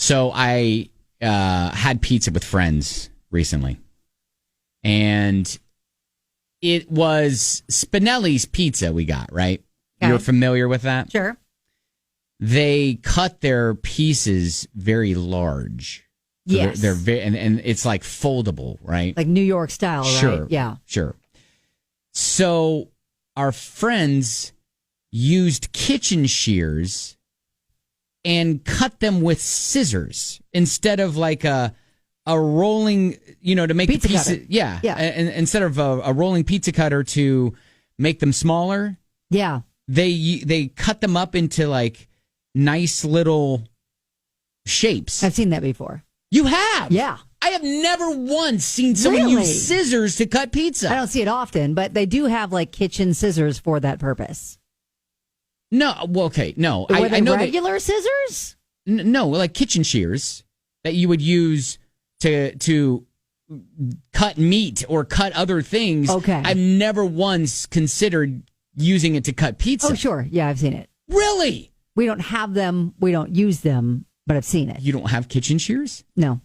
So I had pizza with friends recently, and it was Spinelli's pizza we got, right? Okay. You're familiar with that? Sure. They cut their pieces very large. So Yes. they're very, and it's like foldable, right? Like New York style, Sure. right? Yeah. Sure. So our friends used kitchen shears and cut them with scissors instead of like a rolling, to make Pizza the piece. cutter. Yeah. Yeah. And instead of a rolling pizza cutter to make them smaller, Yeah. they cut them up into like nice little shapes. I've seen that before. You have? Yeah. I have never once seen someone Really? use scissors to cut pizza. I don't see it often, but they do have like kitchen scissors for that purpose. No, well, okay, no. Were they I know regular scissors? no, like kitchen shears that you would use to cut meat or cut other things. Okay. I've never once considered using it to cut pizza. Oh, sure. Yeah, I've seen it. Really? We don't have them. We don't use them, but I've seen it. You don't have kitchen shears? No.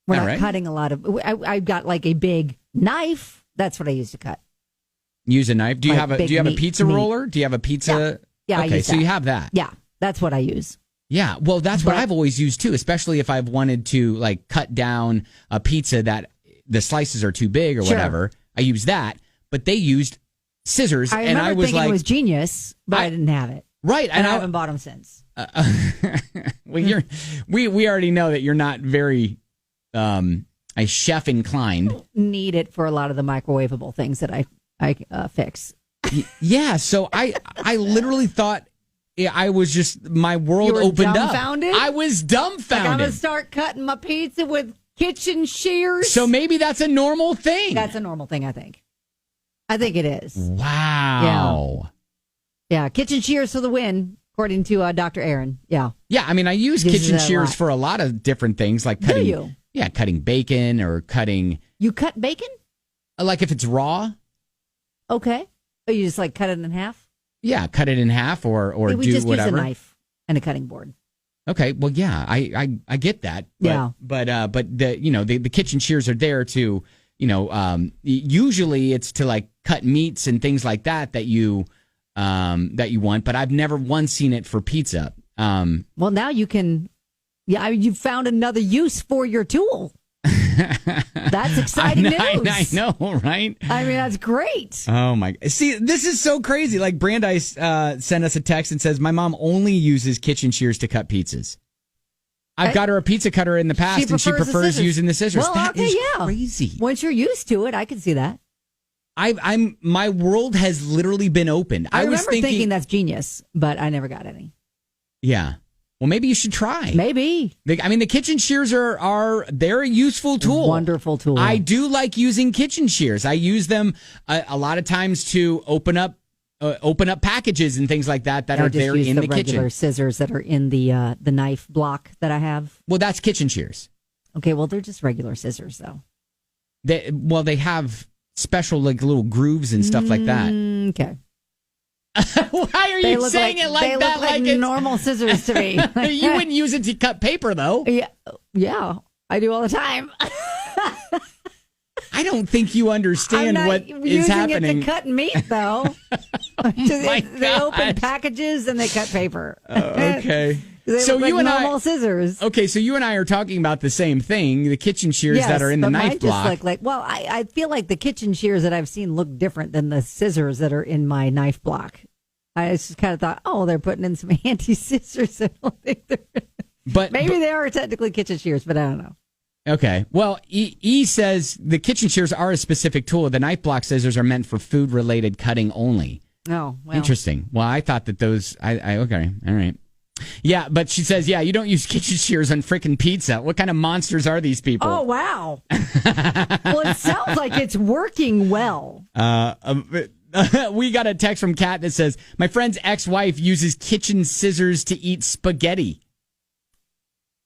We're All not right. cutting a lot of. I've got like a big knife. That's what I use to cut. Use a knife? Do you Like have a big do you have a meat- pizza meat. roller? Do you have a pizza? Yeah, I Okay, use so that. you have that. Yeah, that's what I use. Yeah, well, that's what But- I've always used too, especially if I've wanted to like cut down a pizza that the slices are too big or Sure. whatever. I use that, but they used scissors, I and remember I was thinking like, it was genius, but I didn't have it. right, And I haven't bought them since. well, we already know that you're not very a chef inclined. Need it for a lot of the microwavable things that I fix. Yeah, so I literally thought I was just my world You were opened dumbfounded? up. I was Like, dumbfounded. I'm gonna start cutting my pizza with kitchen shears. So maybe that's a normal thing. That's a normal thing, I think. I think it is. Wow. Yeah, kitchen shears for the win, according to Dr. Aaron. Yeah. Yeah, I mean, I use Uses kitchen it a shears lot. for a lot of different things, like Do cutting. you? Yeah, cutting bacon or cutting, You cut bacon? like if it's raw. Okay. Oh, you just like cut it in half? Yeah, cut it in half or Yeah, we do just whatever. use a knife and a cutting board. Okay, well, yeah, I get that. But, Yeah. but the kitchen shears are there to usually it's to like cut meats and things like that you want. But I've never once seen it for pizza. Well, now you can. Yeah, you've found another use for your tool. That's exciting news. I know, right? I mean, that's great. Oh my! See, this is so crazy. Like Brandeis sent us a text and says, "My mom only uses kitchen shears to cut pizzas. I've got her a pizza cutter in the past, and she prefers the prefers scissors. using the scissors." Well, That okay, is yeah. crazy. Once you're used to it, I can see that. My world has literally been opened. I was remember thinking that's genius, but I never got any. yeah. Well, maybe you should try. Maybe. The kitchen shears are they're a useful tool. Wonderful tool. I do like using kitchen shears. I use them a lot of times to open up packages and things like that I are just there use in the the regular kitchen. scissors that are in the knife block that I have. Well, that's kitchen shears. Okay, well, they're just regular scissors, though. They have special like little grooves and stuff like that. Okay. Why are you saying it like they that? look like it's normal scissors to me. you wouldn't use it to cut paper, though. Yeah, I do all the time. I don't think you understand I'm not what using is happening. it to cut meat, though. My They open gosh. packages and they cut paper. Okay. They So look like you and normal scissors. Okay, so you and I are talking about the same thing, the kitchen shears that are in the but knife mine block. just look like, well, I feel like the kitchen shears that I've seen look different than the scissors that are in my knife block. I just kind of thought, oh, they're putting in some handy scissors. I don't think but maybe they are technically kitchen shears, but I don't know. Okay. Well, E says the kitchen shears are a specific tool. The knife block scissors are meant for food-related cutting only. Oh, well. Interesting. Well, I thought that those. Okay. All right. Yeah, but she says, yeah, you don't use kitchen shears on frickin' pizza. What kind of monsters are these people? Oh, wow. Well, it sounds like it's working well. We got a text from Kat that says, my friend's ex-wife uses kitchen scissors to eat spaghetti.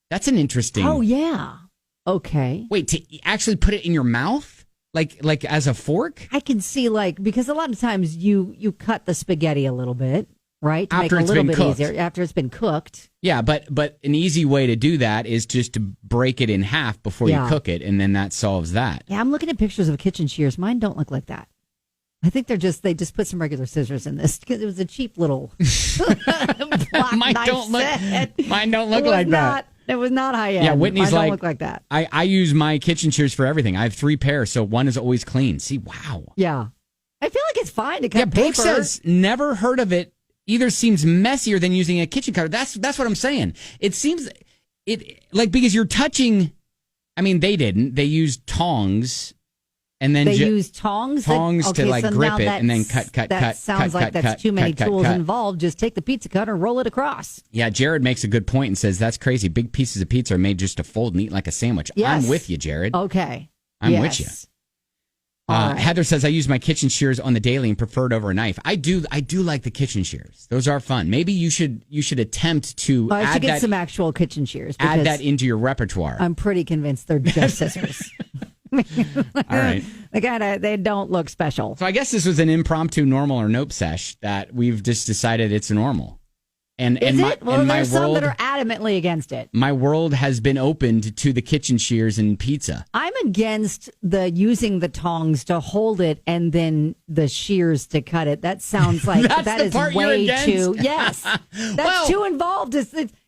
That's an interesting. Oh, yeah. Okay. Wait, to actually put it in your mouth? Like as a fork? I can see, because a lot of times you cut the spaghetti a little bit right? To After make it a it's little been bit cooked. easier after it's been cooked. Yeah, but an easy way to do that is just to break it in half before you cook it, and then that solves that. Yeah, I'm looking at pictures of kitchen shears. Mine don't look like that. I think they just put some regular scissors in this because it was a cheap little block Mine knife don't look. set. Mine don't look It was like that. not. It was not high end. Yeah, Whitney's Mine don't like, look like that. I use my kitchen shears for everything. I have 3 pairs, so one is always clean. See, wow. Yeah, I feel like it's fine to cut Yeah, Brooke paper. says never heard of it. Either seems messier than using a kitchen cutter. That's what I'm saying. It seems because you're touching. I mean, they didn't. They used tongs, and then they use tongs. to so grip now it and then cut. That sounds like that's too many tools involved. Just take the pizza cutter and roll it across. Yeah, Jared makes a good point and says that's crazy. Big pieces of pizza are made just to fold and eat like a sandwich. Yes. I'm with you, Jared. Okay, I'm with you. Right. Heather says I use my kitchen shears on the daily and prefer it over a knife. I do like the kitchen shears. Those are fun. Maybe you should attempt to I should get that, some actual kitchen shears. add that into your repertoire. I'm pretty convinced they're just scissors. All right. They don't look special. So I guess this was an impromptu normal or nope sesh that we've just decided it's normal. And Is my, it? Well, and my there's some world, that are adamantly against it. my world has been opened to the kitchen shears and pizza. I'm against the using the tongs to hold it and then the shears to cut it. That sounds like That's that the is part you're way against? too. Yes, that's too involved.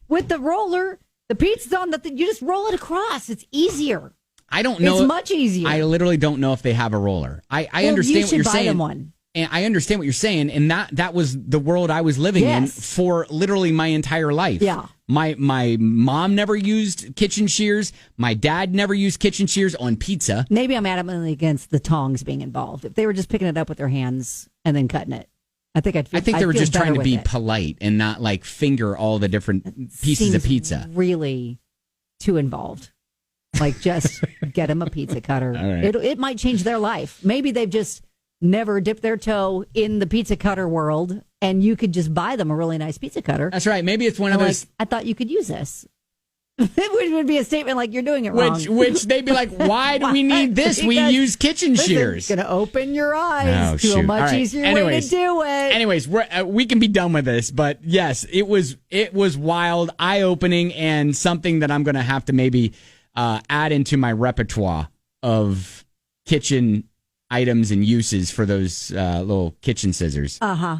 With the roller, the pizza's on you just roll it across. It's easier. I don't know. It's much easier. I literally don't know if they have a roller. I Well, understand you what should you're buy saying. them one. And I understand what you're saying, and that was the world I was living in Yes. for literally my entire life. Yeah. My mom never used kitchen shears. My dad never used kitchen shears on pizza. Maybe I'm adamantly against the tongs being involved. If they were just picking it up with their hands and then cutting it, I think I'd feel I think they were feel just trying better to be with it. polite and not like finger all the different pieces of Seems pizza. Really too involved. Like, just get them a pizza cutter. All right. It might change their life. Maybe they've just never dipped their toe in the pizza cutter world, and you could just buy them a really nice pizza cutter. That's right. Maybe it's one of And those. I thought you could use this. It would be a statement like you're doing it wrong. Which they'd be like, why do we need this? We Because use kitchen shears. It's going to open your eyes Oh, to a shoot. much All right. easier way Anyways. to do it. Anyways, we can be done with this, but yes, it was wild, eye opening, and something that I'm going to have to maybe add into my repertoire of kitchen items and uses for those little kitchen scissors. Uh-huh.